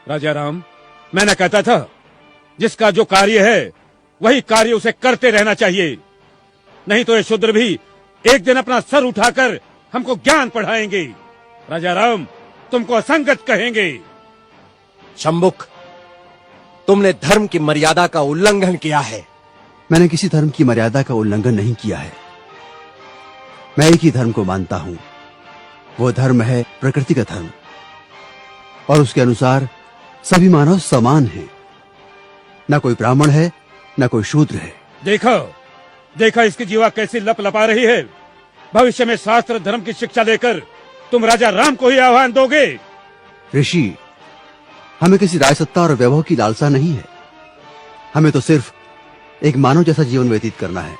राजा राम, मैं न कहता था जिसका जो कार्य है वही कार्य उसे करते रहना चाहिए, नहीं तो ये शूद्र भी एक दिन अपना सर उठाकर हमको ज्ञान पढ़ाएंगे। राजा राम, तुमको असंगत कहेंगे। शंभुक, तुमने धर्म की मर्यादा का उल्लंघन किया है। मैंने किसी धर्म की मर्यादा का उल्लंघन नहीं किया है। मैं एक ही धर्म को मानता हूं, वो धर्म है प्रकृति का धर्म, और उसके अनुसार सभी मानव समान हैं। न कोई ब्राह्मण है, न कोई शूद्र है। देखो देखो इसकी जीवा कैसी लप लपा रही है। भविष्य में शास्त्र धर्म की शिक्षा लेकर तुम राजा राम को ही आह्वान दोगे। ऋषि, हमें किसी राजसत्ता और वैभव की लालसा नहीं है। हमें तो सिर्फ एक मानव जैसा जीवन व्यतीत करना है।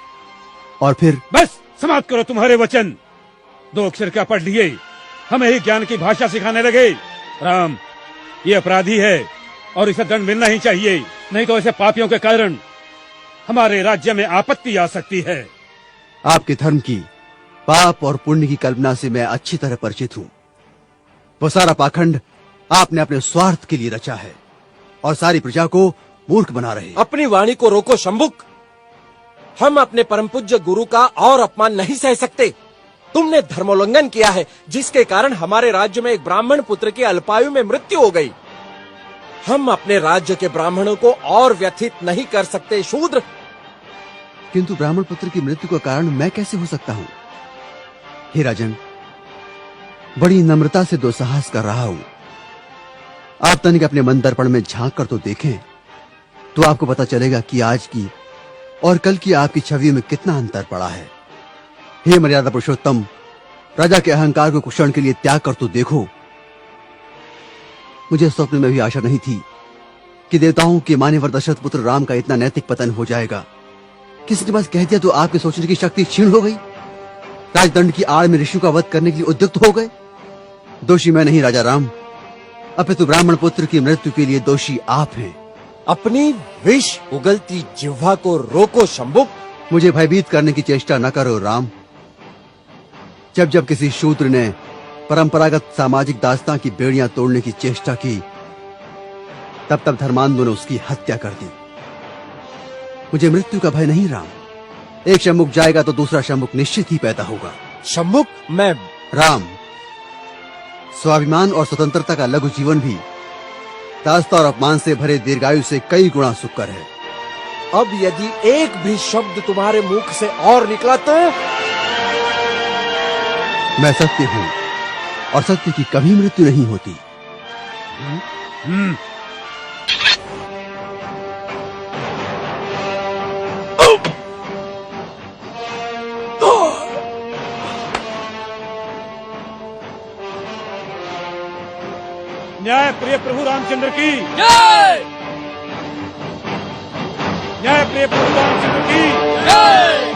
और फिर बस समाप्त करो तुम्हारे वचन। 2 अक्षर क्या पढ़ लिए, हमें ही ज्ञान की भाषा सिखाने लगे। राम, ये अपराधी है और इसे दंड मिलना ही चाहिए, नहीं तो ऐसे पापियों के कारण हमारे राज्य में आपत्ति आ सकती है। आपके धर्म की पाप और पुण्य की कल्पना से मैं अच्छी तरह परिचित हूं। वो सारा पाखंड आपने अपने स्वार्थ के लिए रचा है और सारी प्रजा को मूर्ख बना रहे। अपनी वाणी को रोको शंभुक। हम अपने परम पूज्य गुरु का और अपमान नहीं सह सकते। तुमने धर्मोल्लंघन किया है, जिसके कारण हमारे राज्य में एक ब्राह्मण पुत्र की अल्पायु में मृत्यु हो गई। हम अपने राज्य के ब्राह्मणों को और व्यथित नहीं कर सकते शूद्र। किंतु ब्राह्मण पुत्र की मृत्यु का कारण मैं कैसे हो सकता हूं? हे राजन, बड़ी नम्रता से दुस्साहस कर रहा हूं। आप तनिक अपने मन दर्पण में झांक कर तो देखें, तो आपको पता चलेगा कि आज की और कल की आपकी छवि में कितना अंतर पड़ा है। हे मर्यादा पुरुषोत्तम, राजा के अहंकार को कुछ क्षण के लिए त्याग कर तो देखो। मुझे स्वप्न में भी आशा नहीं थी कि देवताओं के मान्यवर दशरथ पुत्र राम का इतना नैतिक पतन हो जाएगा। किसी ने बस कह दिया तो आपके सोचने की शक्ति क्षीण हो गई। राजदंड की आड़ में ऋषियों का वध करने के लिए उद्युक्त हो गए। दोषी मैं नहीं राजा राम, अपितु ब्राह्मण पुत्र की मृत्यु के लिए दोषी आप हैं। अपनी विष उगलती जिह्वा को रोको शंभुक। मुझे भयभीत करने की चेष्टा न करो राम। जब जब किसी शूद्र ने परंपरागत सामाजिक दास्तां की बेड़ियां तोड़ने की चेष्टा की, तब तब धर्मांधों ने उसकी हत्या कर दी। मुझे मृत्यु का भय नहीं राम। एक शंभुक जाएगा तो दूसरा शंभुक निश्चित ही पैदा होगा। शंभुक, मैं राम, स्वाभिमान और स्वतंत्रता का लघु जीवन भी दास्ता और अपमान से भरे दीर्घायु से कई गुणा सुखकर है। अब यदि एक भी शब्द तुम्हारे मुख से और निकला तो मैं सत्य हूं और सत्य की कभी मृत्यु नहीं होती। न्याय प्रिय प्रभु रामचंद्र की जय। न्याय प्रिय प्रभु रामचंद्र की जय।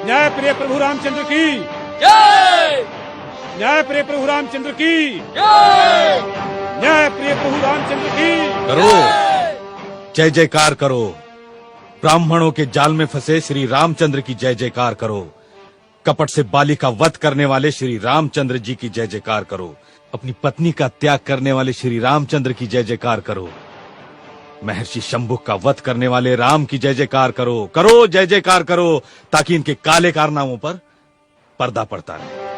न्याय प्रिय प्रभु रामचंद्र की जय। न्याय प्रिय प्रभु रामचंद्र की जय। न्याय प्रिय प्रभु रामचंद्र की करो, जय जयकार करो। ब्राह्मणों के जाल में फंसे श्री रामचंद्र की जय जयकार करो। कपट से बाली का वध करने वाले श्री रामचंद्र जी की जय जयकार करो। अपनी पत्नी का त्याग करने वाले श्री रामचंद्र की जय जयकार करो। महर्षि शंभुक का वध करने वाले राम की जय जयकार करो। करो, जय जयकार करो, ताकि इनके काले कारनामों पर पर्दा पड़ता रहे।